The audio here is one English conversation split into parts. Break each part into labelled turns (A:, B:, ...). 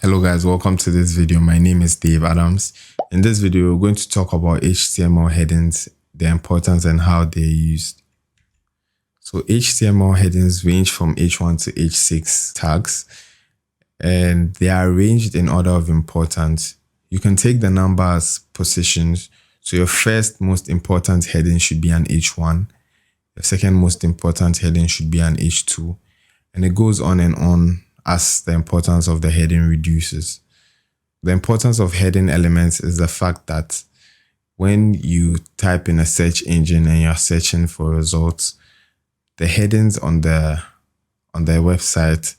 A: Hello guys, welcome to this video. My name is Dave Adams. In this video, we're going to talk about HTML headings, their importance and how they're used. So HTML headings range from H1 to H6 tags, and they are arranged in order of importance. You can take the number as positions. So your first most important heading should be an H1. Your second most important heading should be an H2. And it goes on and on as the importance of the heading reduces. The importance of heading elements is the fact that when you type in a search engine and you're searching for results, the headings on the website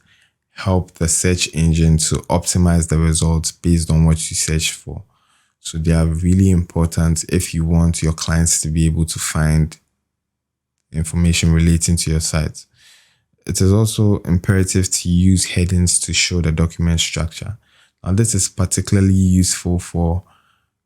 A: help the search engine to optimize the results based on what you search for. So they are really important if you want your clients to be able to find information relating to your site. It is also imperative to use headings to show the document structure. Now, this is particularly useful for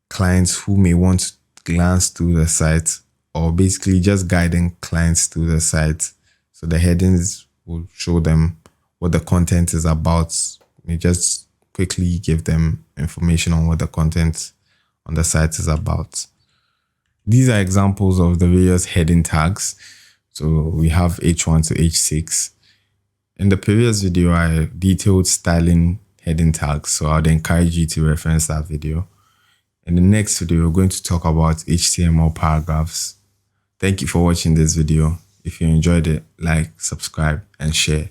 A: clients who may want to glance through the site, or basically just guiding clients through the site. So the headings will show them what the content is about. We just quickly give them information on what the content on the site is about. These are examples of the various heading tags. So we have H1 to H6. In the previous video, I detailed styling heading tags, so I'd encourage you to reference that video. In the next video, we're going to talk about HTML paragraphs. Thank you for watching this video. If you enjoyed it, like, subscribe, and share.